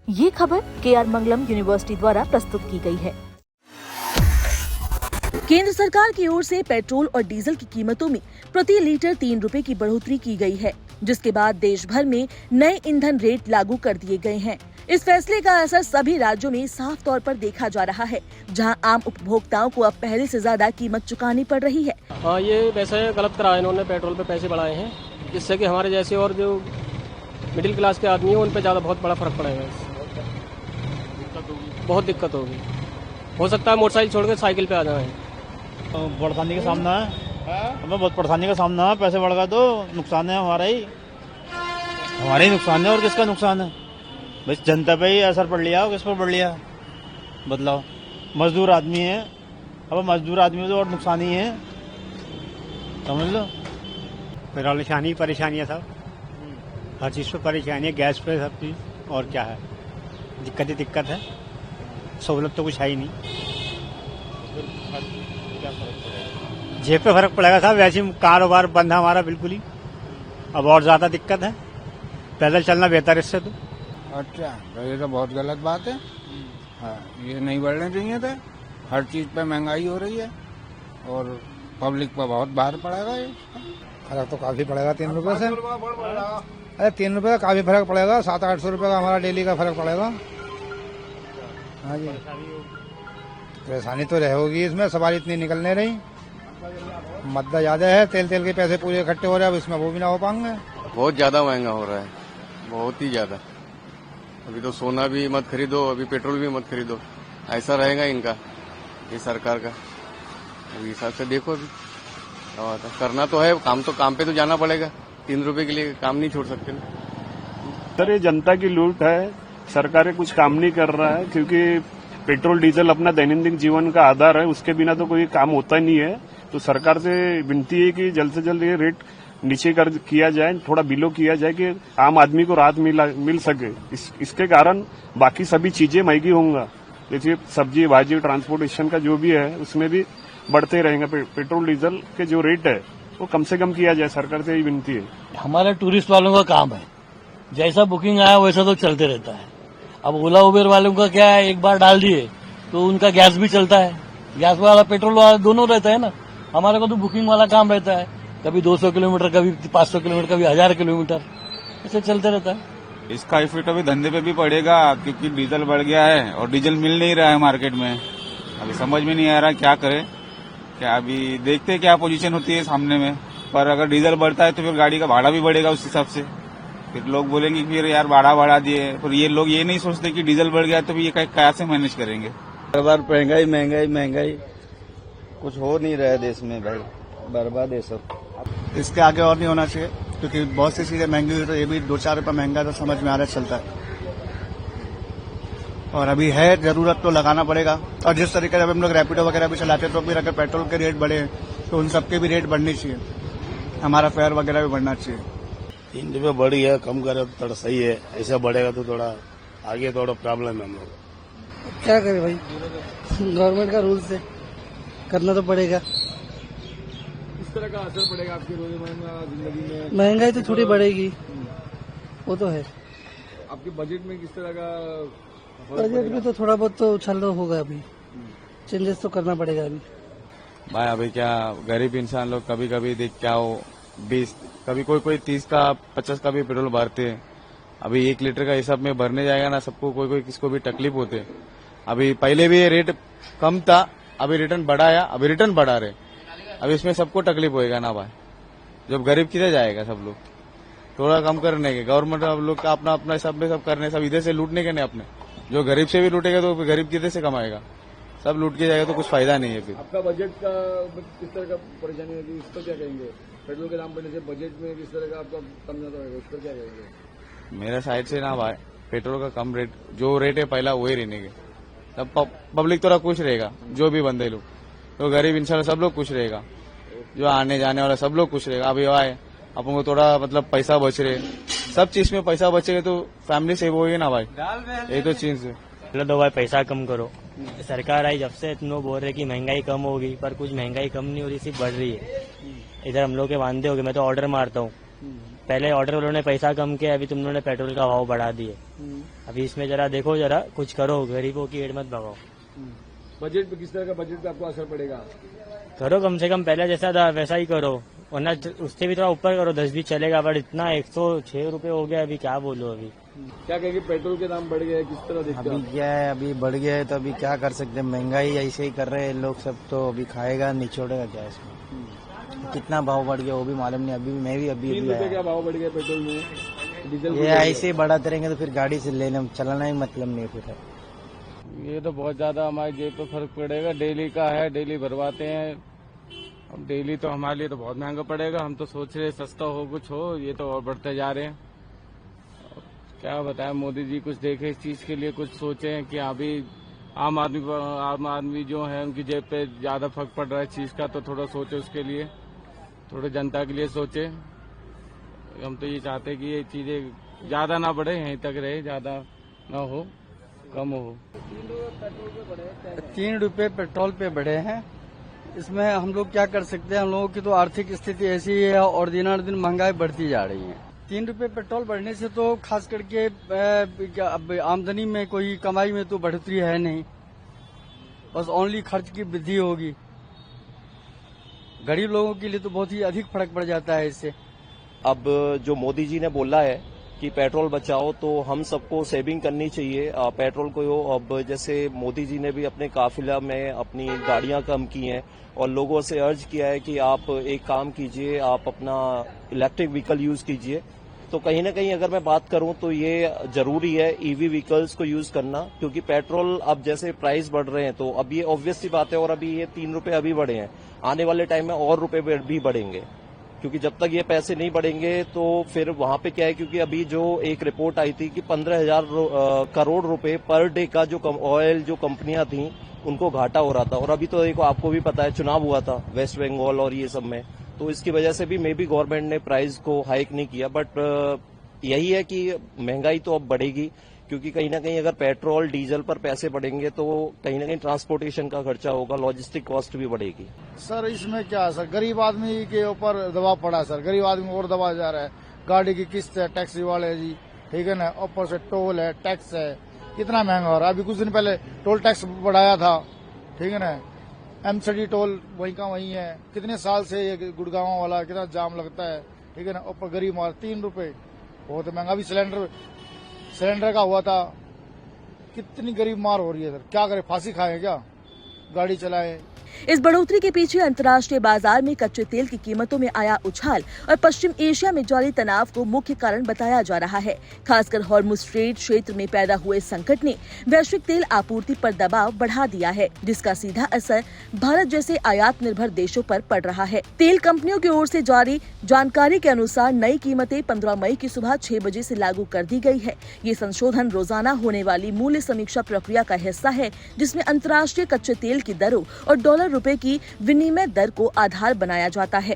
ये खबर KR मंगलम university द्वारा प्रस्तुत की गई है। केंद्र सरकार की ओर से पेट्रोल और डीजल की कीमतों में प्रति लीटर 3 रुपए की बढ़ोतरी की गई है, जिसके बाद देश भर में नए ईंधन रेट लागू कर दिए गए हैं। इस फैसले का असर सभी राज्यों में साफ तौर पर देखा जा रहा है, जहां आम उपभोक्ताओं को अब पहले से ज्यादा कीमत चुकानी पड़ रही है। हाँ, ये वैसे गलत करा है इन्होंने, पेट्रोल पे पैसे बढ़ाए हैं, जिससे कि हमारे जैसे और जो मिडिल क्लास के आदमी हैं उन पे ज़्यादा बहुत बड़ा फर्क पड़ेगा। बहुत दिक्कत होगी। हो सकता है मोटरसाइकिल छोड़ के साइकिल पे आ जाए। परेशानी का सामना है, हमें बहुत परेशानी का सामना है। पैसे बढ़ गए तो नुकसान है हमारा ही नुकसान है। और किसका नुकसान है? बस जनता पे ही असर पड़ लिया। किस पर पड़ लिया बदलाव? मजदूर आदमी है। अब मजदूर आदमी तो और नुकसान ही है, समझ लो। परेशानी है सब, हर चीज़ पे परेशानी है, गैस पे सब चीज़। और क्या है, दिक्कत है, सहूलत तो कुछ है ही नहीं। जेब पे फर्क पड़ेगा साहब, वैसे ही कारोबार बंद है हमारा बिल्कुल ही। अब और ज्यादा दिक्कत है, पैदल चलना बेहतर इससे तो। अच्छा, तो ये तो बहुत गलत बात है। हाँ, ये नहीं बढ़ने चाहिए थे। हर चीज पे महंगाई हो रही है और पब्लिक पर बहुत भार पड़ेगा। ये फर्क तो काफी पड़ेगा 3 रुपए से। अरे 3 रुपए का काफी फर्क पड़ेगा। 700-800 रुपए का हमारा डेली का फर्क पड़ेगा। हाँ जी, परेशानी तो रहेगी इसमें। सवारी इतनी निकल नहीं रही, मद्दा ज्यादा है। तेल के पैसे पूरे इकट्ठे हो रहे हैं, अब इसमें वो भी ना हो पाएंगे। बहुत ज्यादा महंगा हो रहा है, बहुत ही ज्यादा। अभी तो सोना भी मत खरीदो, अभी पेट्रोल भी मत खरीदो, ऐसा रहेगा इनका, ये सरकार का। अभी हिसाब से देखो, अभी करना तो है काम, तो काम पे तो जाना पड़ेगा। 3 रुपए के लिए काम नहीं छोड़ सकते ना। सर, ये जनता की लूट है। सरकारें कुछ काम नहीं कर रहा है, क्योंकि पेट्रोल डीजल अपना दैनंदिन जीवन का आधार है, उसके बिना तो कोई काम होता नहीं है। तो सरकार से विनती है कि जल्द से जल्द ये रेट नीचे कर किया जाए, थोड़ा बिलो किया जाए, कि आम आदमी को राहत मिल सके। इसके कारण बाकी सभी चीजें महंगी होंगी, जैसे सब्जी भाजी ट्रांसपोर्टेशन का जो भी है उसमें भी बढ़ते रहेंगे। पेट्रोल डीजल के जो रेट है वो कम से कम किया जाए, सरकार से यही विनती है। हमारे टूरिस्ट वालों का काम है, जैसा बुकिंग आया वैसा तो चलते रहता है। अब ओला उबेर वालों का क्या है, एक बार डाल दिए तो उनका गैस भी चलता है, गैस वाला पेट्रोल वाला दोनों रहता है ना। हमारे को तो बुकिंग वाला काम रहता है, कभी 200 किलोमीटर, कभी 500 किलोमीटर, कभी 1000 किलोमीटर, ऐसे चलते रहता है। इसका इफेक्ट अभी धंधे पे भी पड़ेगा, क्योंकि डीजल बढ़ गया है और डीजल मिल नहीं रहा है मार्केट में। अभी समझ में नहीं आ रहा क्या करे, क्या अभी देखते क्या पोजीशन होती है सामने में। पर अगर डीजल बढ़ता है तो फिर गाड़ी का भाड़ा भी बढ़ेगा उस हिसाब से। फिर लोग बोलेंगे फिर यार भाड़ा बढ़ा दिए, पर ये लोग ये नहीं सोचते कि डीजल बढ़ गया तो ये कैसे मैनेज करेंगे। हर बार महंगाई, कुछ हो नहीं रहा है देश में भाई, बर्बाद है सब। इसके आगे और नहीं होना चाहिए, क्योंकि बहुत सी चीजें महंगी हुई, तो ये भी 2-4 रुपए महंगा तो समझ में आ रहा है, चलता है। और अभी है जरूरत तो लगाना पड़ेगा। और जिस तरीके से हम लोग रैपिडो वगैरह भी चलाते हैं, तो फिर अगर पेट्रोल के रेट बढ़े तो उन सबके भी रेट बढ़ने चाहिए, हमारा फेयर वगैरह भी बढ़ना चाहिए। 3 रुपये बढ़ गया, कम करे तो थोड़ा सही है। ऐसा बढ़ेगा तो थोड़ा आगे थोड़ा प्रॉब्लम है हम लोग। क्या करे भाई, गवर्नमेंट का रूल्स है, करना तो पड़ेगा। इस तरह का असर पड़ेगा आपकी रोजमर्रा जिंदगी में? महंगाई तो थोड़ी बढ़ेगी, वो तो है। आपके बजट में किस तरह का? बजट में तो थोड़ा बहुत तो उछाल होगा, अभी चेंजेस तो करना पड़ेगा अभी। भाई अभी क्या गरीब इंसान लोग कभी कभी देख क्या हो 20, कभी कोई 30 का 50 का भी पेट्रोल भरते हैं। अभी 1 लीटर का हिसाब में भरने जाएगा ना, सबको कोई किसको भी तकलीफ होते। अभी पहले भी रेट कम था, अभी रिटर्न बढ़ाया, अभी रिटर्न बढ़ा रहे। अभी इसमें सबको तकलीफ होएगा ना भाई, जब गरीब किधर जाएगा। सब लोग थोड़ा कम करने के, गवर्नमेंट अब लोग का अपना हिसाब में सब करने, सब इधर से लूटने के नहीं अपने। जो गरीब से भी लूटेगा तो गरीब किधर से कमाएगा, सब लूट के जाएगा तो कुछ फायदा नहीं है। फिर आपका बजट का किस तरह का परेशानी होगी, इस पर क्या कहेंगे? पेट्रोल के दाम बढ़ने से बजट में किस तरह का आपका कम ज्यादा होगा, इस पर क्या कहेंगे? मेरा साइड से ना भाई, पेट्रोल का कम रेट, जो रेट है पहला वही रहने के, तब पब्लिक थोड़ा खुश रहेगा। जो भी बंदे लोग, तो गरीब इंसान सब लोग खुश रहेगा, जो आने जाने वाला सब लोग खुश रहेगा। अभी आए अपन को थोड़ा मतलब पैसा बच रहे, सब चीज में पैसा बचेगा तो फैमिली सेव होगी ना भाई, यही तो चीज है। चलो दो भाई पैसा कम करो। सरकार आई जब से इतना बोल रहे कि महंगाई कम होगी, पर कुछ महंगाई कम नहीं हो रही, सिर्फ बढ़ रही है। इधर हम लोग के वांदे हो गए, मैं तो ऑर्डर मारता हूँ, पहले ऑर्डर वालों ने पैसा कम किया, अभी तुम लोगों ने पेट्रोल का भाव बढ़ा दिए। अभी इसमें जरा देखो, जरा कुछ करो, गरीबों की एड़ मत भगाओ। बजट पे किस तरह का बजट पे आपको असर पड़ेगा? करो कम से कम पहले जैसा था वैसा ही करो, वरना उससे भी थोड़ा ऊपर करो, 10 भी चलेगा, बट इतना 106 रुपए हो गया, अभी क्या बोलो। अभी क्या कहेंगे, पेट्रोल के दाम बढ़ गए, किस तरह देखते हो? अभी क्या है, अभी बढ़ गया है तो अभी क्या कर सकते हैं, महंगाई ऐसे ही कर रहे हैं लोग सब, तो अभी खाएगा निचोड़ेगा क्या इसमें। कितना भाव बढ़ गया वो भी मालूम नहीं, अभी मैं भी 3 रुपए का भाव बढ़ गया पेट्रोल में, डीजल ये ऐसे ही बढ़ाते रहेंगे तो फिर गाड़ी से लेने चलाना ही मतलब नहीं फिर। ये तो बहुत ज्यादा हमारी जेब पे फर्क पड़ेगा, डेली का है, डेली भरवाते हैं, अब डेली तो हमारे लिए तो बहुत महंगा पड़ेगा। हम तो सोच रहे सस्ता हो कुछ हो, ये तो और बढ़ते जा रहे हैं। क्या बताएं, मोदी जी कुछ देखे इस चीज के लिए, कुछ सोचे कि अभी आम आदमी जो है उनकी जेब पे ज्यादा फर्क पड़ रहा है चीज का, तो थोड़ा सोचे उसके लिए, थोड़े जनता के लिए सोचे। हम तो ये चाहते हैं कि ये चीजें ज्यादा ना बढ़े, यहीं तक रहे, ज्यादा ना हो, कम हो। 3 रुपए पेट्रोल पे बढ़े हैं, इसमें हम लोग क्या कर सकते हैं। हम लोगों की तो आर्थिक स्थिति ऐसी है और दिन महंगाई बढ़ती जा रही है। 3 रुपए पेट्रोल बढ़ने से तो खास करके आमदनी में कोई कमाई में तो बढ़ोतरी है नहीं, बस ओनली खर्च की वृद्धि होगी। गरीब लोगों के लिए तो बहुत ही अधिक फर्क पड़ जाता है इससे। अब जो मोदी जी ने बोला है कि पेट्रोल बचाओ, तो हम सबको सेविंग करनी चाहिए पेट्रोल को। अब जैसे मोदी जी ने भी अपने काफिला में अपनी गाड़ियां कम की हैं और लोगों से अर्ज किया है कि आप एक काम कीजिए, आप अपना इलेक्ट्रिक व्हीकल यूज कीजिए। तो कहीं ना कहीं अगर मैं बात करूं तो ये जरूरी है ईवी व्हीकल्स को यूज करना, क्योंकि पेट्रोल अब जैसे प्राइस बढ़ रहे हैं तो अब ये ऑब्वियस सी बात है, और अभी ये 3 रुपए अभी बढ़े हैं, आने वाले टाइम में और रुपए भी बढ़ेंगे, क्योंकि जब तक ये पैसे नहीं बढ़ेंगे तो फिर वहां पे क्या है, क्योंकि अभी जो एक रिपोर्ट आई थी कि 15,000 करोड़ रुपए पर डे का जो ऑयल जो कंपनियां थी उनको घाटा हो रहा था। और अभी तो देखो, आपको भी पता है चुनाव हुआ था वेस्ट बंगाल और ये सब में, तो इसकी वजह से भी मे बी गवर्नमेंट ने प्राइस को हाइक नहीं किया। बट यही है कि महंगाई तो अब बढ़ेगी, क्योंकि कहीं ना कहीं अगर पेट्रोल डीजल पर पैसे बढ़ेंगे तो कहीं ना कहीं ट्रांसपोर्टेशन का खर्चा होगा, लॉजिस्टिक कॉस्ट भी बढ़ेगी। सर इसमें क्या है सर, गरीब आदमी के ऊपर दबाव पड़ा सर, गरीब आदमी और दबाया जा रहा है। गाड़ी की किस्त है, टैक्सी वाले जी, ठीक है ना, ऊपर से टोल है, टैक्स है, कितना महंगा हो रहा है। अभी कुछ दिन पहले टोल टैक्स बढ़ाया था, ठीक है ना, एमसीडी टोल वहीं का वहीं है। कितने साल से ये गुड़गांव वाला कितना जाम लगता है, ठीक है ना, ऊपर गरीब मार 3 रुपए बहुत महंगा। अभी सिलेंडर का हुआ था, कितनी गरीब मार हो रही है सर, क्या करें, फांसी खाएं क्या, गाड़ी चलाएं। इस बढ़ोतरी के पीछे अंतर्राष्ट्रीय बाजार में कच्चे तेल की कीमतों में आया उछाल और पश्चिम एशिया में जारी तनाव को मुख्य कारण बताया जा रहा है। खासकर हॉर्मुज़ स्ट्रेट क्षेत्र में पैदा हुए संकट ने वैश्विक तेल आपूर्ति पर दबाव बढ़ा दिया है, जिसका सीधा असर भारत जैसे आयात निर्भर देशों पर पड़ रहा है। तेल कंपनियों की ओर से जारी जानकारी के अनुसार नई कीमतें 15 मई की सुबह 6 बजे से लागू कर दी गई है। ये संशोधन रोजाना होने वाली मूल्य समीक्षा प्रक्रिया का हिस्सा है, जिसमें अंतर्राष्ट्रीय कच्चे तेल की दरों और डॉलर रुपए की विनिमय दर को आधार बनाया जाता है।